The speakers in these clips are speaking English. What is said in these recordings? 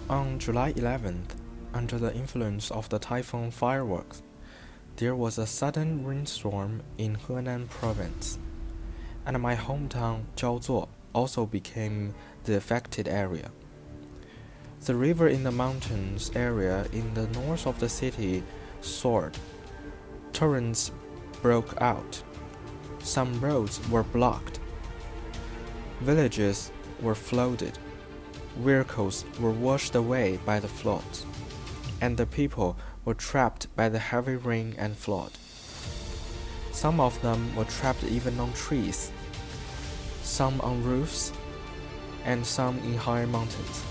On July 11th, under the influence of the typhoon fireworks, there was a sudden rainstorm in Henan province, and my hometown Jiaozuo also became the affected area. The river in the mountains area in the north of the city soared. Torrents broke out. Some roads were blocked. Villages were flooded. Vehicles were washed away by the floods, and the people were trapped by the heavy rain and flood. Some of them were trapped even on trees, some on roofs, and some in higher mountains.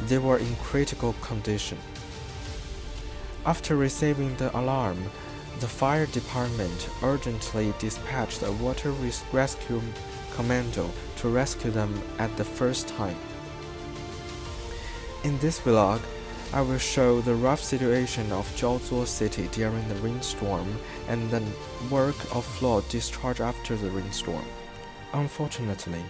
They were in critical condition. After receiving the alarm, the fire department urgently dispatched a water rescue commando to rescue them at the first time. In this vlog, I will show the rough situation of Jiaozuo city during the rainstorm and the work of flood discharge after the rainstorm. Unfortunately,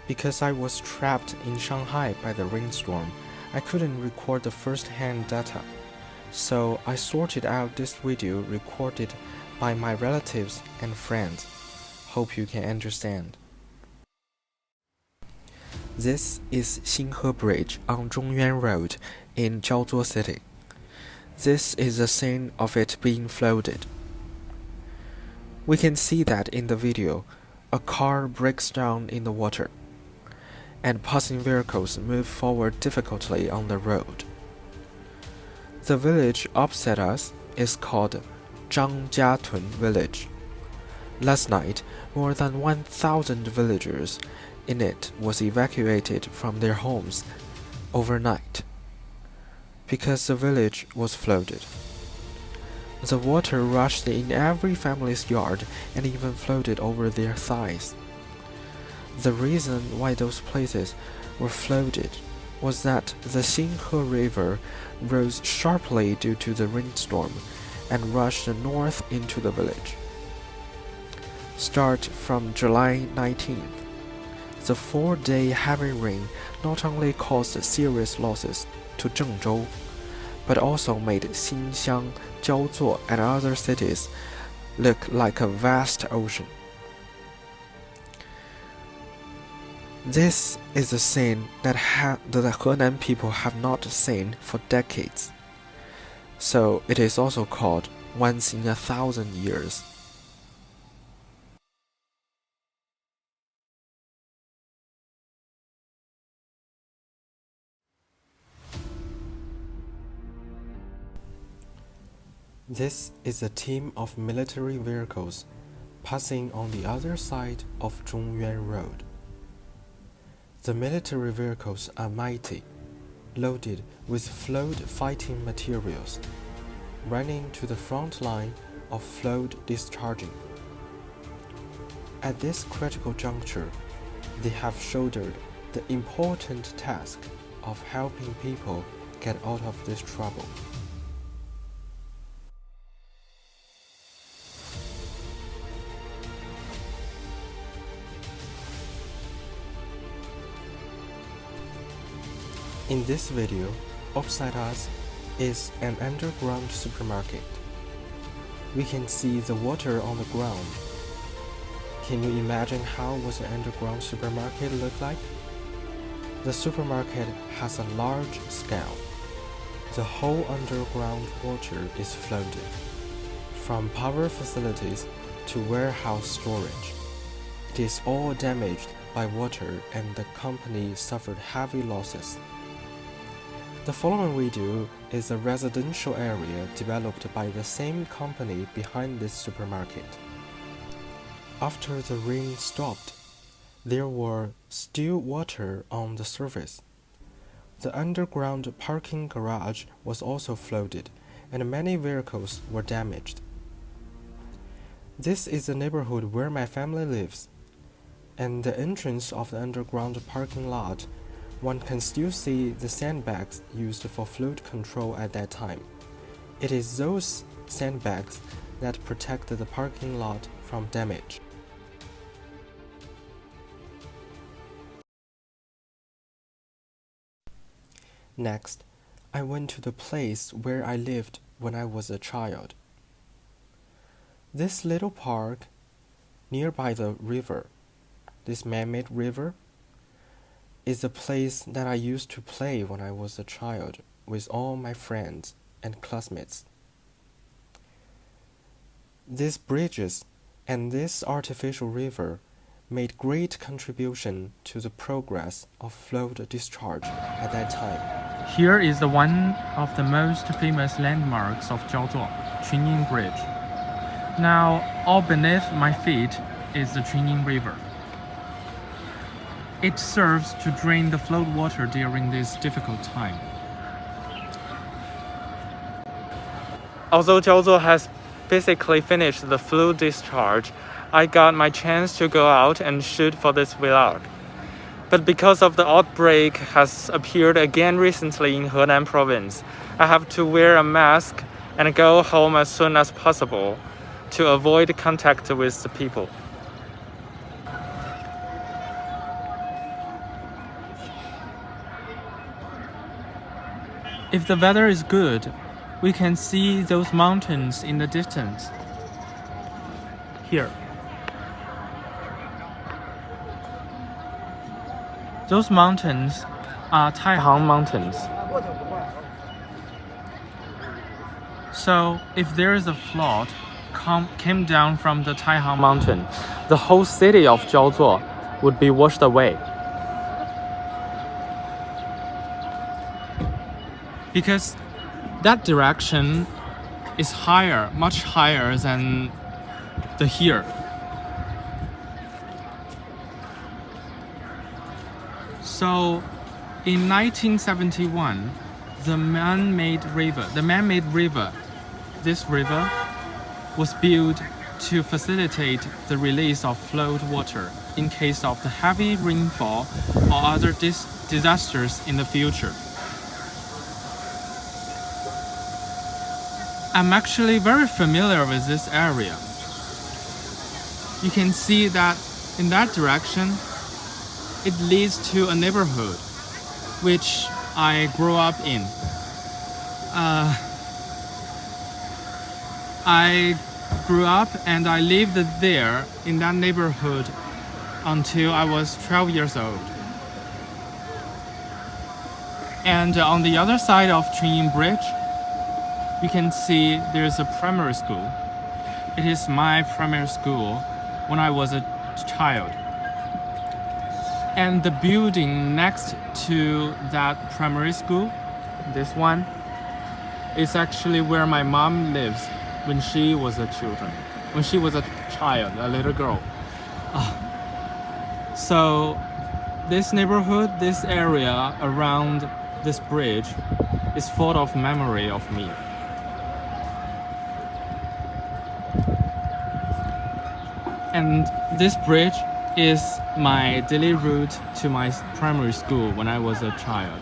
because I was trapped in Shanghai by the rainstorm, I couldn't record the first-hand data, so I sorted out this video recorded by my relatives and friends. Hope you can understand. This is Xinghe Bridge on Zhongyuan Road in Jiaozuo City. This is the scene of it being flooded. We can see that in the video, a car breaks down in the water, and passing vehicles move forward difficultly on the road. The village opposite us is called Zhangjiatun Village. Last night, more than 1,000 villagers in it was evacuated from their homes overnight because the village was flooded. The water rushed in every family's yard and even floated over their thighs. The reason why those places were flooded was that the Xinghe River rose sharply due to the rainstorm and rushed north into the village. Start from July 19th. The 4-day heavy rain not only caused serious losses to Zhengzhou, but also made Xinxiang, Jiaozuo, and other cities look like a vast ocean. This is a scene that the Henan people have not seen for decades, so it is also called once in 1,000 years. This is a team of military vehicles passing on the other side of Zhongyuan Road. The military vehicles are mighty, loaded with flood fighting materials, running to the front line of flood discharging. At this critical juncture, they have shouldered the important task of helping people get out of this trouble. In this video, opposite us is an underground supermarket. We can see the water on the ground. Can you imagine how was an underground supermarket look like? The supermarket has a large scale. The whole underground water is flooded, from power facilities to warehouse storage. It is all damaged by water and the company suffered heavy losses. The following video is a residential area developed by the same company behind this supermarket. After the rain stopped, there were still water on the surface. The underground parking garage was also flooded, and many vehicles were damaged. This is the neighborhood where my family lives, and the entrance of the underground parking lot, one can still see the sandbags used for flood control at that time. It is those sandbags that protect the parking lot from damage. Next, I went to the place where I lived when I was a child. This little park nearby the river, this man-made river, is a place that I used to play when I was a child with all my friends and classmates. These bridges and this artificial river made great contribution to the progress of flood discharge at that time. Here is one of the most famous landmarks of Jiaozuo, Chunying Bridge. Now, all beneath my feet is the Chunying River. It serves to drain the flood water during this difficult time. Although Jiaozuo has basically finished the flood discharge, I got my chance to go out and shoot for this vlog. But because of the outbreak has appeared again recently in Henan province, I have to wear a mask and go home as soon as possible to avoid contact with the people. If the weather is good, we can see those mountains in the distance. Here. Those mountains are Taihang Mountains. So if there is a flood came down from the Taihang Mountain, the whole city of Jiaozuo would be washed away. Because that direction is higher, much higher than the here. So in 1971, the man-made river, this river was built to facilitate the release of flood water in case of the heavy rainfall or other disasters in the future. I'm actually very familiar with this area. You can see that in that direction, it leads to a neighborhood which I grew up in. I grew up and I lived there in that neighborhood until I was 12 years old. And on the other side of Chunying Bridge, you can see there's a primary school. It is my primary school when I was a child. And the building next to that primary school, this one, is actually where my mom lives when she was a child, a little girl. So this neighborhood, this area around this bridge is full of memory of me. And this bridge is my daily route to my primary school when I was a child.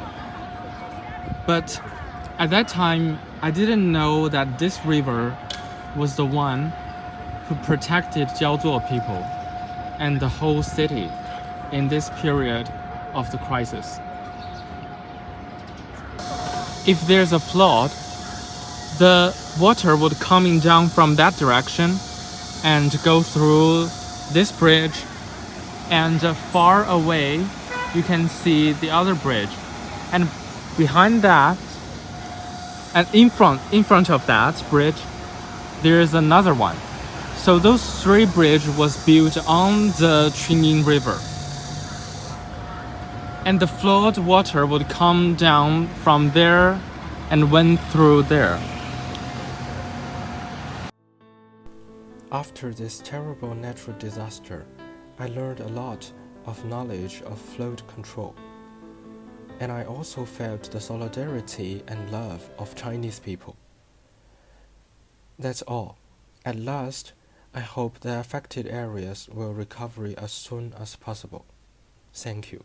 But at that time, I didn't know that this river was the one who protected Jiaozuo people and the whole city in this period of the crisis. If there's a flood, the water would coming down from that direction and go through this bridge, and far away you can see the other bridge, and behind that and in front of that bridge there is another one. So those three bridges was built on the Chunying River, and the flood water would come down from there and went through there. After this terrible natural disaster, I learned a lot of knowledge of flood control. And I also felt the solidarity and love of Chinese people. That's all. At last, I hope the affected areas will recover as soon as possible. Thank you.